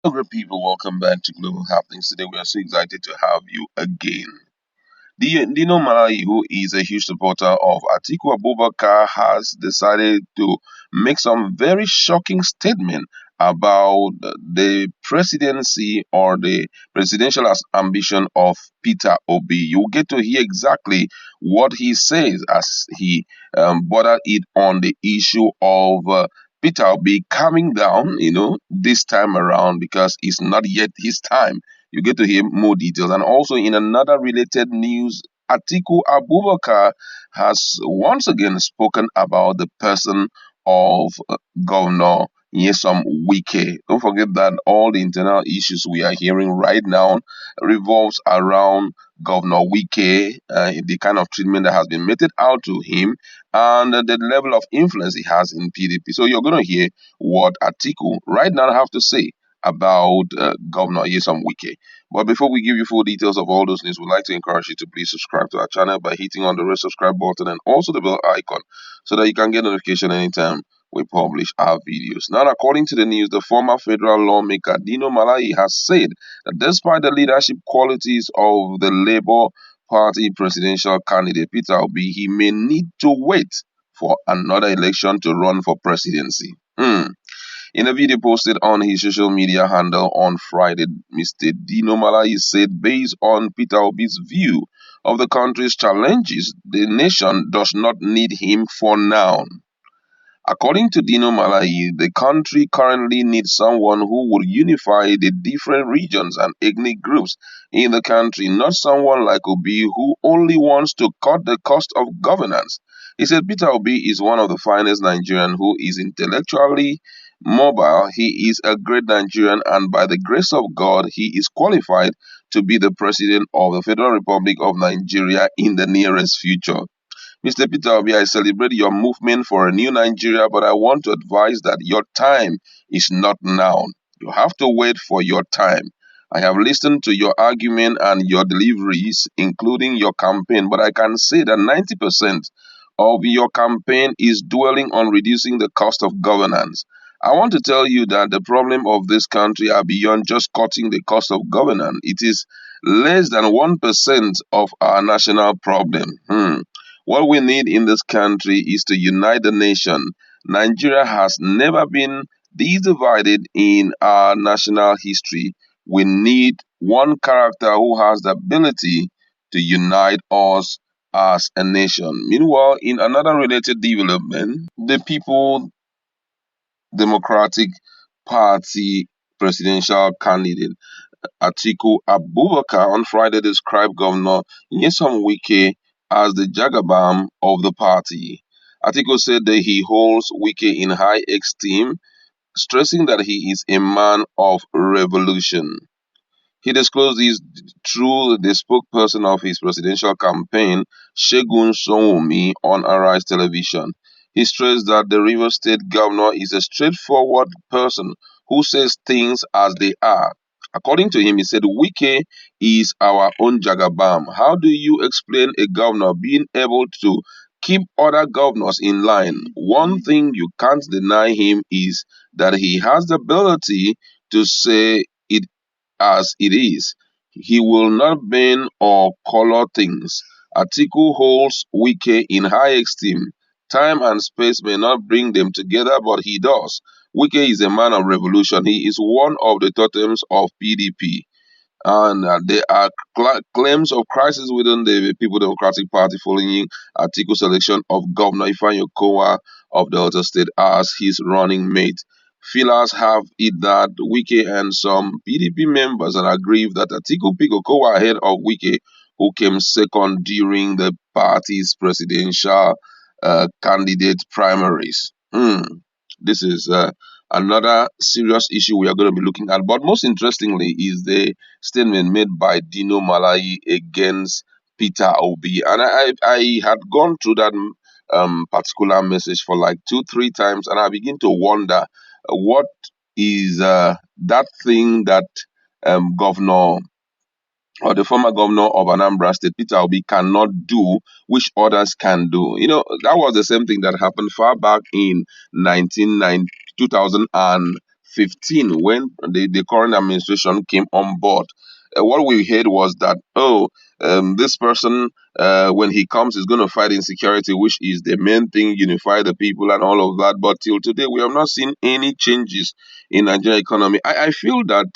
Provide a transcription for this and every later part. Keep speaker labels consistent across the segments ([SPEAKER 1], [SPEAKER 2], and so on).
[SPEAKER 1] Hello, great people. Welcome back to Global Happenings. Today, we are so excited to have you again. Dino Melaye, who is a huge supporter of Atiku Abubakar, has decided to make some very shocking statement about the presidency or the presidential ambition of Peter Obi. You'll get to hear exactly what he says as he bordered it on the issue of Peter Obi coming down, this time around because it's not yet his time. You get to hear more details. And also, in another related news, Atiku Abubakar has once again spoken about the person of Governor Nyesom Wike. Don't forget that all the internal issues we are hearing right now revolves around Governor Wike, the kind of treatment that has been meted out to him, and the level of influence he has in PDP. So you're going to hear what Atiku right now have to say about Governor Nyesom Wike. But before we give you full details of all those news, we'd like to encourage you to please subscribe to our channel by hitting on the red subscribe button and also the bell icon so that you can get notification anytime we publish our videos. Now, according to the news, the former federal lawmaker Dino Melaye has said that despite the leadership qualities of the Labour Party presidential candidate Peter Obi, he may need to wait for another election to run for presidency. In a video posted on his social media handle on Friday, Mr. Dino Melaye said, based on Peter Obi's view of the country's challenges, the nation does not need him for now. According to Dino Melaye, the country currently needs someone who would unify the different regions and ethnic groups in the country, not someone like Obi who only wants to cut the cost of governance. He said Peter Obi is one of the finest Nigerians who is intellectually mobile. He is a great Nigerian, and by the grace of God, he is qualified to be the president of the Federal Republic of Nigeria in the nearest future. Mr. Peter Obi, I celebrate your movement for a new Nigeria, but I want to advise that your time is not now. You have to wait for your time. I have listened to your argument and your deliveries, including your campaign, but I can say that 90% of your campaign is dwelling on reducing the cost of governance. I want to tell you that the problem of this country are beyond just cutting the cost of governance. It is less than 1% of our national problem. What we need in this country is to unite the nation. Nigeria has never been this divided in our national history. We need one character who has the ability to unite us as a nation. Meanwhile, in another related development, the People Democratic Party presidential candidate Atiku Abubakar on Friday described Governor Nyesom Wike as the Jagaban of the party. Atiku said that he holds Wike in high esteem, stressing that he is a man of revolution. He disclosed this through the spokesperson of his presidential campaign, Segun Sanwo-Olu, on Arise Television. He stressed that the River State governor is a straightforward person who says things as they are. According to him, he said, Wike is our own Jagabam. How do you explain a governor being able to keep other governors in line? One thing you can't deny him is that he has the ability to say it as it is. He will not bend or color things. Atiku holds Wike in high esteem. Time and space may not bring them together, but he does. Wike is a man of revolution. He is one of the totems of PDP. And there are claims of crisis within the People Democratic Party following Atiku's selection of Governor Ifeanyi Okowa of Delta State as his running mate. Feelers have it that Wike and some PDP members are aggrieved that Atiku picked Okowa ahead of Wike, who came second during the party's presidential candidate primaries. This is another serious issue we are going to be looking at. But most interestingly is the statement made by Dino Melaye against Peter Obi. And I had gone through that particular message for like two, three times, and I begin to wonder what is that thing that Governor or the former governor of Anambra State, Peter Obi, cannot do, which others can do. That was the same thing that happened far back in 2003 2015 when the current administration came on board. What we heard was that, oh, this person, when he comes, is going to fight insecurity, which is the main thing, unify the people and all of that. But till today, we have not seen any changes in Nigerian economy. I feel that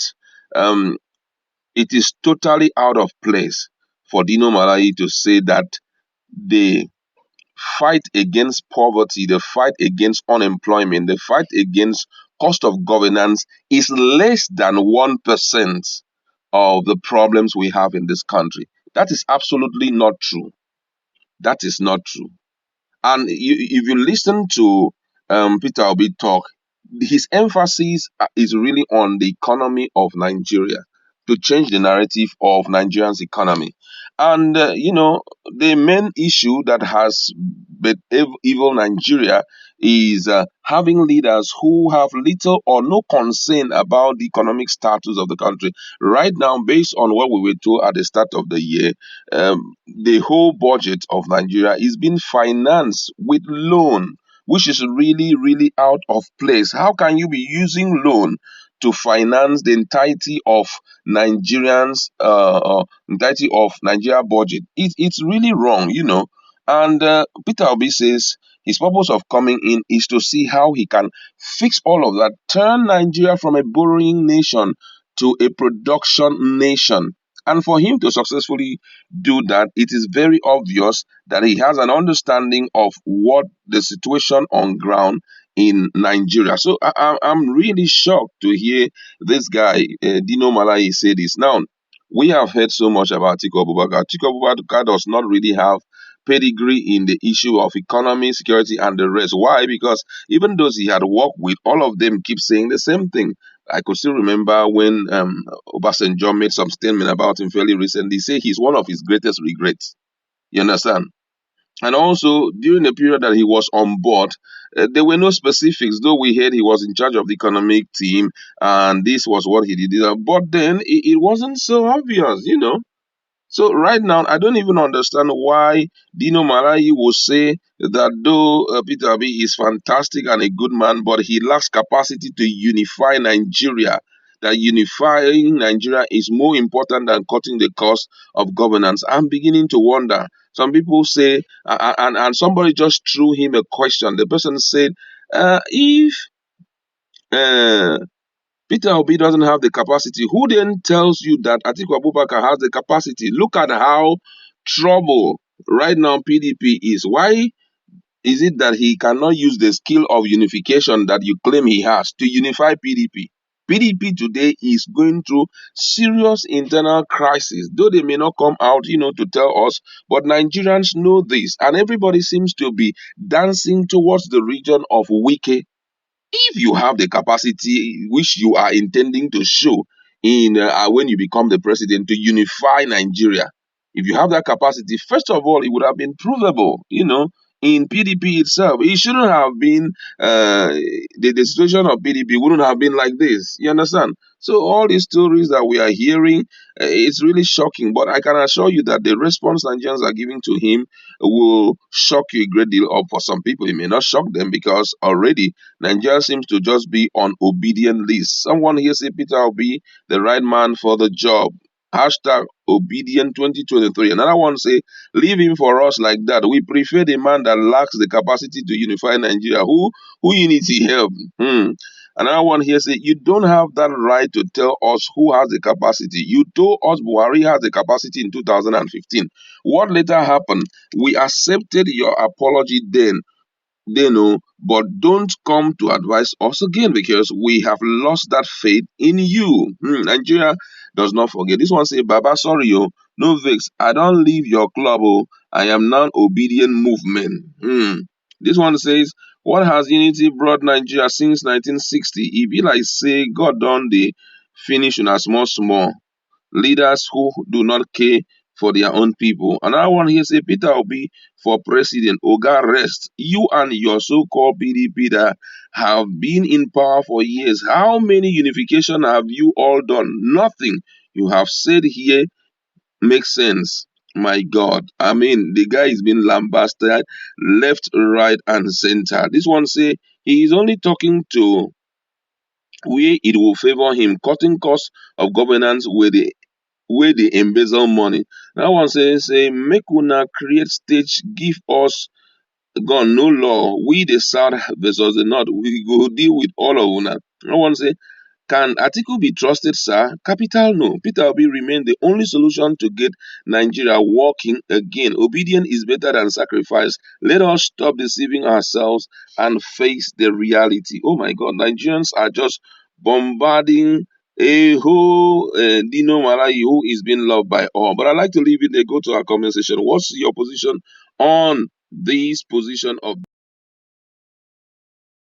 [SPEAKER 1] um, it is totally out of place for Dino Melaye to say that the fight against poverty, the fight against unemployment, the fight against cost of governance is less than 1% of the problems we have in this country. That is absolutely not true. That is not true. And if you listen to Peter Obi talk, his emphasis is really on the economy of Nigeria to change the narrative of Nigerians' economy. And, the main issue that has evil Nigeria is having leaders who have little or no concern about the economic status of the country. Right now, based on what we were told at the start of the year, the whole budget of Nigeria is being financed with loan, which is really, really out of place. How can you be using loan to finance the entirety of entirety of Nigeria budget? It's really wrong. And Peter Obi says his purpose of coming in is to see how he can fix all of that, turn Nigeria from a borrowing nation to a production nation. And for him to successfully do that, it is very obvious that he has an understanding of what the situation on ground in Nigeria. So I'm really shocked to hear this guy, Dino Melaye, say this. Now, we have heard so much about Atiku Abubakar. Atiku Abubakar does not really have pedigree in the issue of economy, security, and the rest. Why? Because even those he had worked with, all of them keep saying the same thing. I could still remember when Obasanjo made some statement about him fairly recently. Say he's one of his greatest regrets. You understand? And also during the period that he was on board, there were no specifics. Though we heard he was in charge of the economic team, and this was what he did. But then it wasn't so obvious. So right now, I don't even understand why Dino Melaye will say that though Peter Obi is fantastic and a good man, but he lacks capacity to unify Nigeria. That unifying Nigeria is more important than cutting the cost of governance. I'm beginning to wonder. Some people say, and somebody just threw him a question. The person said, if uh, Peter Obi doesn't have the capacity, who then tells you that Atiku Abubakar has the capacity? Look at how trouble right now PDP is. Why is it that he cannot use the skill of unification that you claim he has to unify PDP? PDP today is going through serious internal crisis, though they may not come out to tell us, but Nigerians know this, and everybody seems to be dancing towards the region of Wike. If you have the capacity which you are intending to show in when you become the president to unify Nigeria, if you have that capacity, first of all, it would have been provable, in PDP itself. It shouldn't have been, the situation of PDP wouldn't have been like this. You understand? So all these stories that we are hearing, it's really shocking. But I can assure you that the response Nigerians are giving to him will shock you a great deal. Or for some people, it may not shock them because already Nigeria seems to just be on obedient list. Someone here say Peter Obi, the right man for the job. Hashtag obedient 2023. Another one say, leave him for us like that. We prefer the man that lacks the capacity to unify Nigeria. Who unity help? Another one here say, you don't have that right to tell us who has the capacity. You told us Buhari has the capacity in 2015. What later happened? We accepted your apology then. They know, but don't come to advise us again because we have lost that faith in you. Nigeria does not forget. This one say, Baba, sorry, no vex. I don't leave your club. I am now obedient movement. This one says, what has unity brought Nigeria since 1960? It be like say God done the finish in a small small leaders who do not care for their own people. Another one here say Peter Obi for president. Oga rest. You and your so-called PDP that have been in power for years. How many unification have you all done? Nothing. You have said here makes sense. My God. I mean, the guy is being lambasted left, right, and center. This one say he is only talking to where it will favor him, cutting costs of governance where they embezzle money. That one say make una create stage, give us gun, no law. We the South versus the North. We go deal with all of una. That one say, can Atiku be trusted, sir? Capital no. Peter Obi remain the only solution to get Nigeria working again. Obedience is better than sacrifice. Let us stop deceiving ourselves and face the reality. Oh my God, Nigerians are just bombarding a whole Dino Melaye who is being loved by all. But I like to leave it there. Go to our comment section. What's your position on this position of